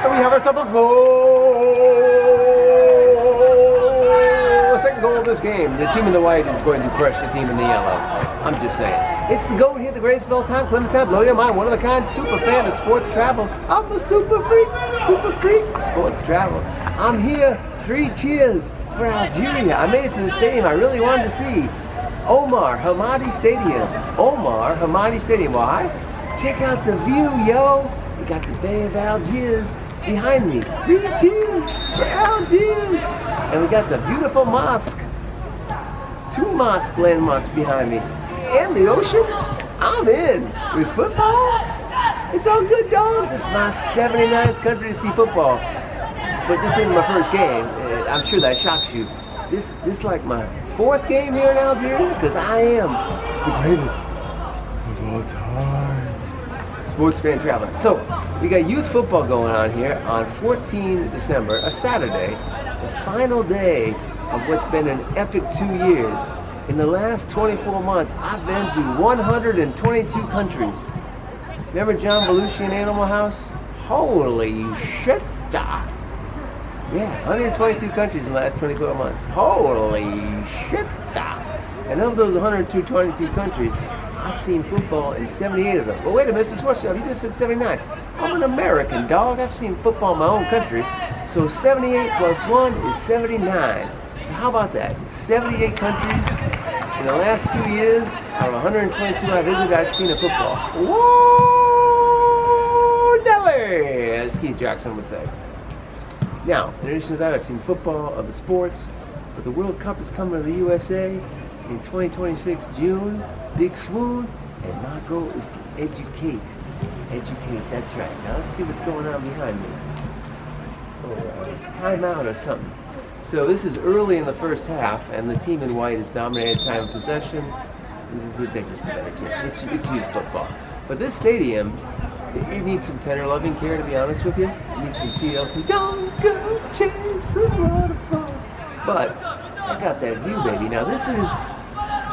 And we have ourselves a goal. Second goal of this game. The team in the white is going to crush the team in the yellow. I'm just saying. It's the GOAT here, the greatest of all time, Clementine, blow your mind, one of a kind, super fan of sports travel. I'm a super freak of sports travel. I'm here, 3 cheers for Algeria. I made it to the stadium I really wanted to see. Omar Hamadi Stadium. Omar Hamadi Stadium. Why? Check out the view, yo. We got the Bay of Algiers behind me. 3 cheers for Algiers. And we got the beautiful mosque. 2 mosque landmarks behind me. And the ocean. I'm in. With football, it's all good, dog. This is my 79th country to see football. But this isn't my first game. I'm sure that shocks you. This is like my 4th game here in Algeria, because I am the greatest of all time. Sports fan traveler. So, we got youth football going on here on 14 December, a Saturday, the final day of what's been an epic 2 years. In the last 24 months, I've been to 122 countries. Remember John Belushi in Animal House? Holy shit! Yeah, 122 countries in the last 24 months. Holy shit! And of those 122 countries, I've seen football in 78 of them. But wait a minute, Mr. Sports Job, you just said 79. I'm an American, dog. I've seen football in my own country. So 78 plus 1 is 79. How about that? 78 countries in the last 2 years, out of 122 I visited, I'd seen a football. Whoa, Nelly, as Keith Jackson would say. Now, in addition to that, I've seen football, other sports, but the World Cup is coming to the USA in 2026 June. Big swoon, and my goal is to educate. Educate, that's right. Now let's see what's going on behind me. Timeout or something. So this is early in the first half, and the team in white has dominated time of possession. They're just a better team. It's youth football. But this stadium, it needs some tender loving care, to be honest with you. It needs some TLC. Don't go chasing waterfalls. But check out that view, baby. Now this is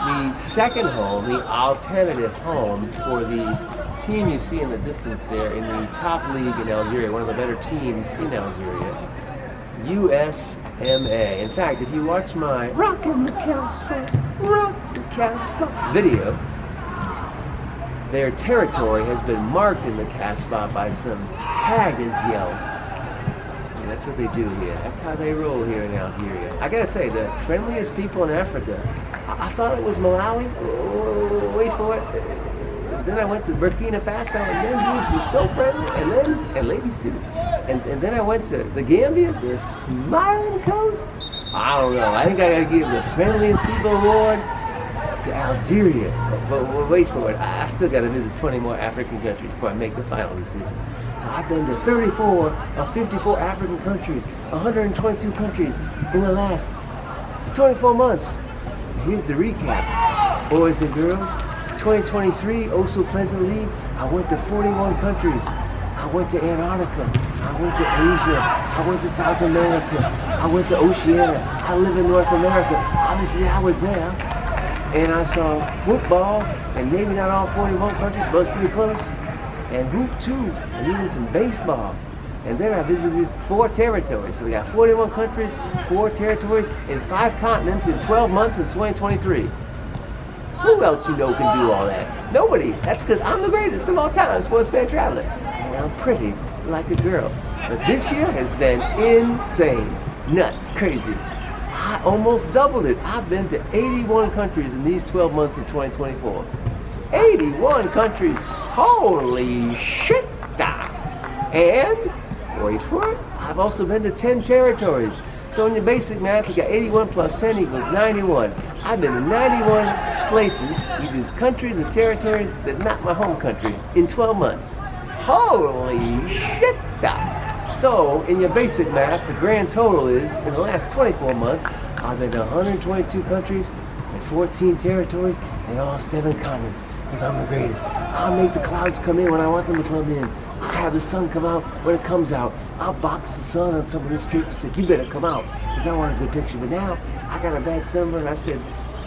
the second home, the alternative home for the team you see in the distance there in the top league in Algeria, one of the better teams in Algeria, USMA. In fact, if you watch my Rockin' the Casbah video, their territory has been marked in the Casbah by some tag as yell. And that's what they do here. That's how they roll here in Algeria. I gotta say, the friendliest people in Africa. I thought it was Malawi. Oh, wait for it. Then I went to Burkina Faso, and them dudes were so friendly, and ladies too. And then I went to the Gambia, the Smiling Coast. I don't know. I think I gotta give the friendliest people award to Algeria. But wait for it. I still gotta visit 20 more African countries before I make the final decision. So I've been to 34 of 54 African countries, 122 countries in the last 24 months. Here's the recap. Boys and girls, 2023, oh so pleasantly, I went to 41 countries. I went to Antarctica. I went to Asia. I went to South America. I went to Oceania. I live in North America. Obviously, I was there. And I saw football, and maybe not all 41 countries, but it's pretty close. And hoop too, and even some baseball. And then I visited 4 territories. So we got 41 countries, 4 territories, and 5 continents in 12 months in 2023. Who else you know can do all that? Nobody. That's because I'm the greatest of all time, sports fan traveler. And I'm pretty like a girl. But this year has been insane. Nuts. Crazy. I almost doubled it. I've been to 81 countries in these 12 months of 2024. 81 countries. Holy shit! And, wait for it, I've also been to 10 territories. So in your basic math, you got 81 plus 10 equals 91. I've been to 91 places, either countries or territories that not my home country, in 12 months. Holy shit! So, in your basic math, the grand total is, in the last 24 months, I've been to 122 countries and 14 territories and all 7 continents, because I'm the greatest. I'll make the clouds come in when I want them to come in. I have the sun come out when it comes out. I'll box the sun on some of this trip and said, you better come out, because I want a good picture. But now, I got a bad sunburn. I said,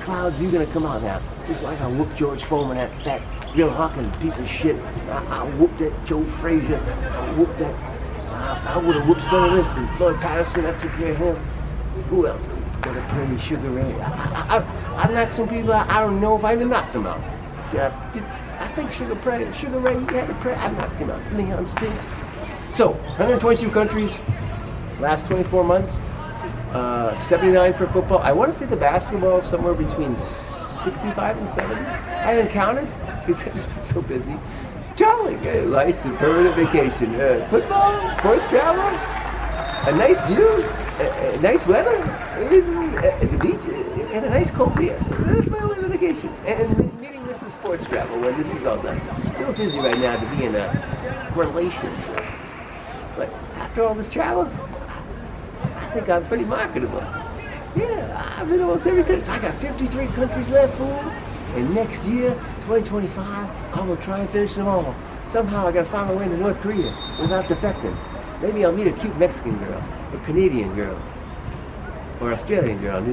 clouds you gonna come out now? Just like I whooped George Foreman, that fat, Bill Hawkins piece of shit. I whooped that Joe Frazier. I whooped that. I would have whooped Sonny Liston, Floyd Patterson. I took care of him. Who else? Gonna play Sugar Ray. I knocked some people out. I don't know if I even knocked them out. I think Sugar Ray, he had to pray. I knocked him out. Leon Stinks. So, 122 countries, last 24 months, 79 for football. I want to say the basketball is somewhere between 65 and 70. I haven't counted because I've just been so busy. Traveling, nice and permanent vacation. Football, sports travel, a nice view, nice weather, the beach, and a nice cold beer. That's my only vacation. And meeting Mrs. Sports Travel when this is all done. I'm a little busy right now to be in a relationship. But after all this travel, I think I'm pretty marketable. Yeah, I've been almost every country. So I got 53 countries left, fool. And next year, 2025, I'm gonna try and finish them all. Somehow I gotta find my way into North Korea without defecting. Maybe I'll meet a cute Mexican girl, or Canadian girl, or Australian girl.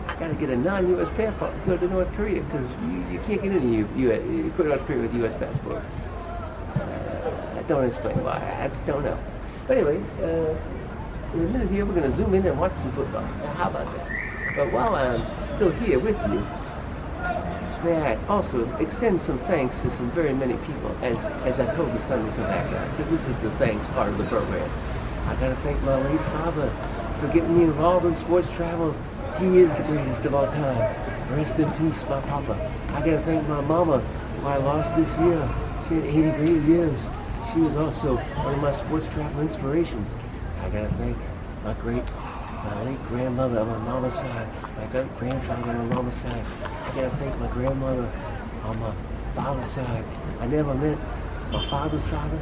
I gotta get a non-US passport to go to North Korea, because you can't get into you go to North Korea with a US passport. I don't explain why, I just don't know. But anyway, in a minute here, we're gonna zoom in and watch some football. Now, how about that? But while I'm still here with you, may I also extend some thanks to some very many people, as I told the son to come back out, because this is the thanks part of the program. I gotta thank my late father for getting me involved in sports travel. He is the greatest of all time. Rest in peace, my papa. I gotta thank my mama, who I lost this year. She had 80 great years. She was also one of my sports travel inspirations. I gotta thank my late grandmother on my mama's side, my great grandfather on my mama's side. I gotta thank my grandmother on my father's side. I never met my father's father,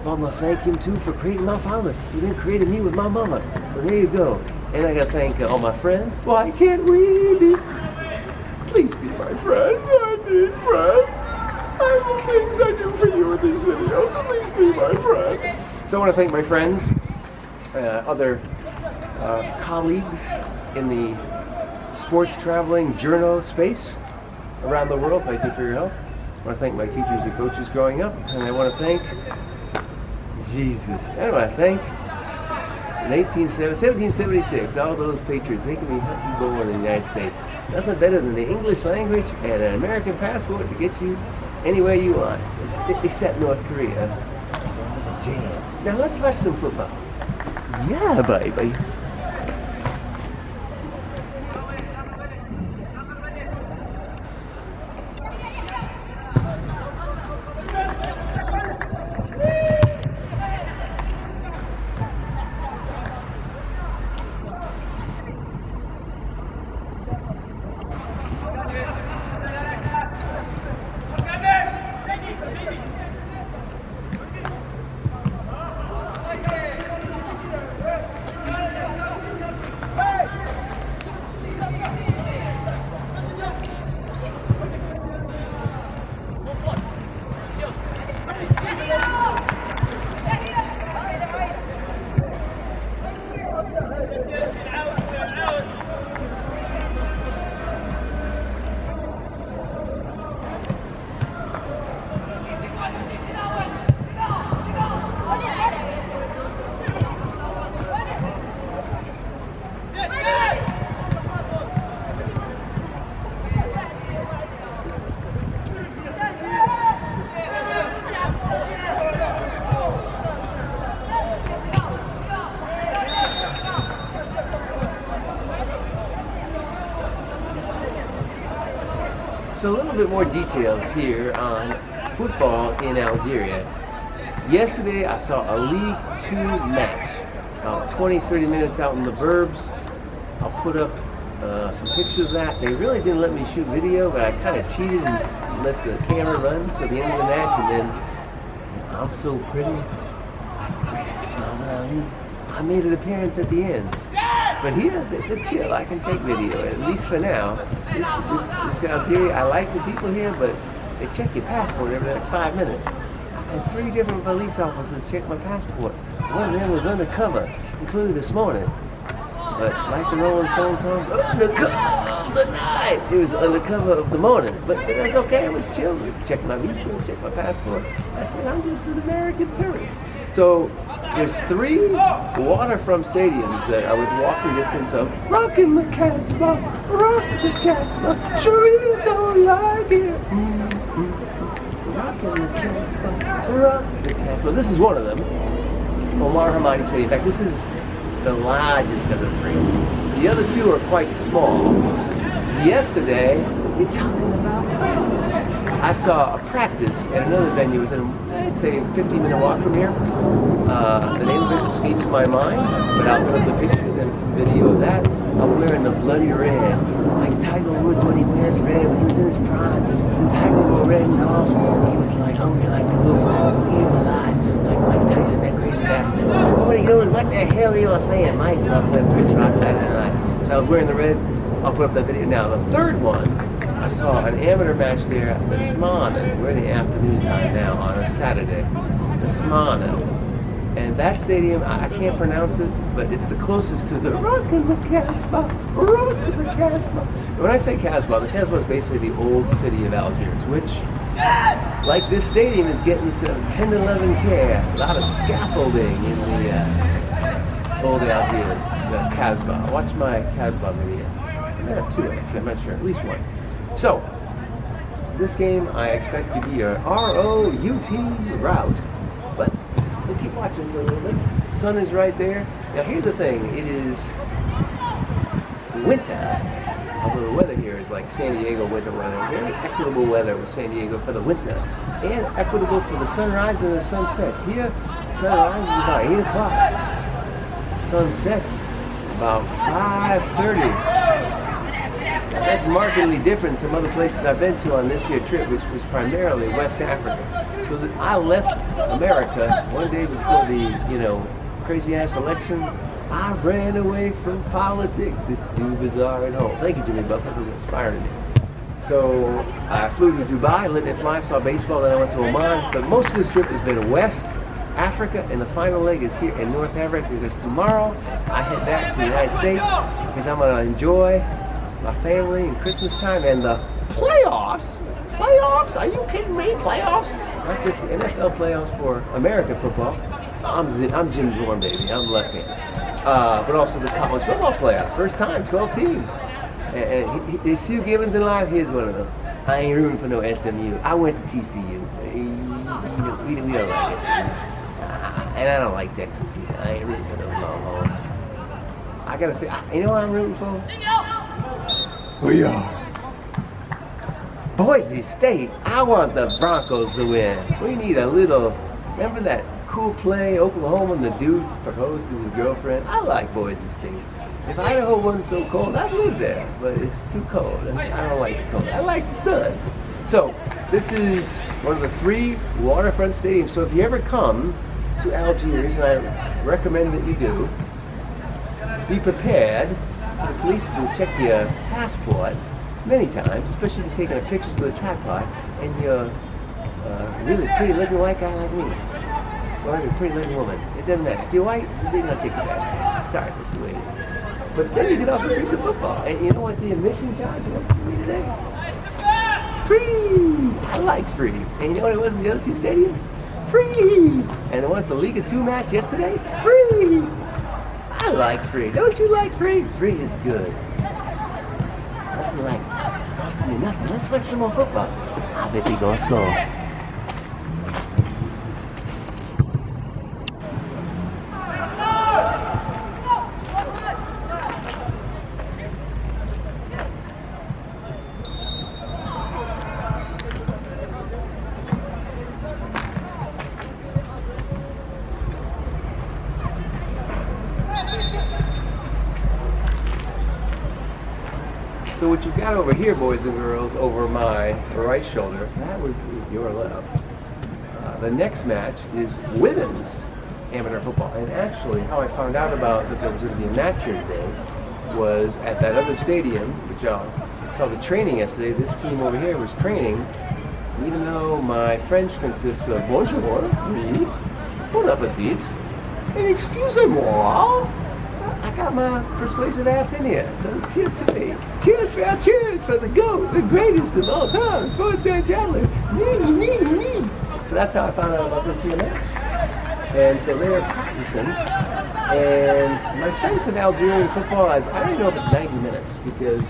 so I'm gonna thank him too for creating my father, who then created me with my mama. So there you go. And I gotta thank all my friends. Why can't we be? Please be my friend. I need friends. I have the things I do for you with these videos, so please be my friend. So I want to thank my friends, other colleagues in the sports traveling journo space around the world. Thank you for your help. I want to thank my teachers and coaches growing up, and I want to thank Jesus. And I want to thank in 1776, all those patriots making me happy born in the United States. Nothing better than the English language and an American passport to get you anywhere you want, except North Korea. Jam. Now let's watch some football. Yeah, baby. So a little bit more details here on football in Algeria. Yesterday I saw a League 2 match, about 20-30 minutes out in the burbs. I'll put up some pictures of that. They really didn't let me shoot video, but I kind of cheated and let the camera run till the end of the match, and then I'm so pretty. I made an appearance at the end. But here, the chill, I can take video, at least for now. This Algeria, I like the people here, but they check your passport every like 5 minutes. I had 3 different police officers check my passport. One of them was undercover, including this morning. But like the Rolling Stones song, undercover of the night. It was undercover of the morning. But that's okay. I was chill. Check my visa, check my passport. I said, I'm just an American tourist. So there's 3 waterfront stadiums that are within walking distance of Rockin' the Casbah, Rock the Casbah. Sure you don't like it. Rockin' the Casbah, Rock the Casbah. This is one of them. Omar Hamadi Stadium. In fact, this is the largest of the 3. The other 2 are quite small. Yesterday, you're talking about practice. I saw a practice at another venue within, I'd say, a 15-minute walk from here. The name of it escapes my mind, but I'll put up the pictures and some video of that. I'm wearing the bloody red, like Tiger Woods when he wears red, when he was in his prime. And Tiger wore red in golf. He was like hungry like the wolves. He gave a lie, like Mike Tyson, that crazy bastard. Nobody knows what the hell you are saying, Mike. When Chris Rock Saturday night. So I was wearing the red. I'll put up that video now. The third one, I saw an amateur match there at the Smanen. We're in the afternoon time now on a Saturday. The Smanen. And that stadium, I can't pronounce it, but it's the closest to the Rockin' the Casbah, Rockin' the Casbah. When I say Casbah, the Casbah is basically the old city of Algiers, which, like this stadium, is getting some 10 to 11 care. A lot of scaffolding in the old Algiers, the Casbah. Watch my Casbah video. I have 2 actually, I'm not sure, at least 1. So, this game I expect to be a R-O-U-T route, but we'll keep watching for a little bit. Sun is right there. Now here's the thing, it is winter. Although the weather here is like San Diego winter weather. Very equitable weather with San Diego for the winter. And equitable for the sunrise and the sunsets. Here, sunrise is about 8 o'clock. Sunsets about 5:30. That's markedly different from some other places I've been to on this here trip, which was primarily West Africa. So that I left America one day before the, crazy-ass election. I ran away from politics. It's too bizarre at home. Thank you, Jimmy Buffett, who inspired me. So I flew to Dubai, let it fly, saw baseball, then I went to Oman. But most of this trip has been West Africa, and the final leg is here in North Africa because tomorrow I head back to the United States because I'm going to enjoy my family and Christmas time and the playoffs. Playoffs? Are you kidding me? Playoffs? Not just the NFL playoffs for American football. I'm Jim Zorn, baby. I'm left-handed. But also the college football playoffs. First time, 12 teams. And there's few givens in life. Here's one of them. I ain't rooting for no SMU. I went to TCU. We don't like SMU. And I don't like Texas either. I ain't rooting for those Longhorns. I gotta feel, you know what I'm rooting for? We are Boise State. I want the Broncos to win. We need a little, remember that cool play, Oklahoma, and the dude proposed to his girlfriend? I like Boise State. If Idaho wasn't so cold, I'd live there, but it's too cold. I don't like the cold. I like the sun. So, this is one of the 3 waterfront stadiums. So if you ever come to Algiers, and I recommend that you do, be prepared for the police to check your passport many times, especially if you're taking pictures with a tripod and you're a really pretty looking white guy like me, or a pretty looking woman. It doesn't matter. If you're white, they're going to check your passport. Sorry, this is the way it is. But then you can also see some football. And you know what the admission charge was for me today? Free! I like free. And you know what it was in the other 2 stadiums? Free! And the one at the Liga 2 match yesterday? Free! I like free. Don't you like free? Free is good. Nothing like costing you nothing. Let's watch some more football. I bet they're gonna score. So what you've got over here, boys and girls, over my right shoulder, that would be your left. The next match is women's amateur football. And actually, how I found out about that there was going to be a match here today was at that other stadium, which I saw the training yesterday. This team over here was training. Even though my French consists of bonjour, oui, bon appetit, and excusez-moi, I got my persuasive ass in here. So cheers to me. Cheers for the GOAT, the greatest of all time, sports guy traveler. Me. So that's how I found out about this here match. And so they were practicing. And my sense of Algerian football is, I don't even know if it's 90 minutes, because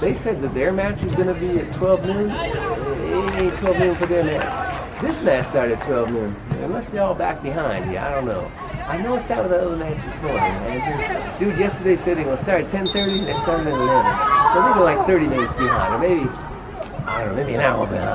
they said that their match was going to be at 12 noon. It ain't 12 noon for their match. This match started at 12 noon. Unless they're all back behind here, I don't know. I noticed that with the other match this morning. And dude yesterday said they're going to start at 10:30, and they started at 11. So they were like 30 minutes behind, or maybe, I don't know, maybe an hour behind.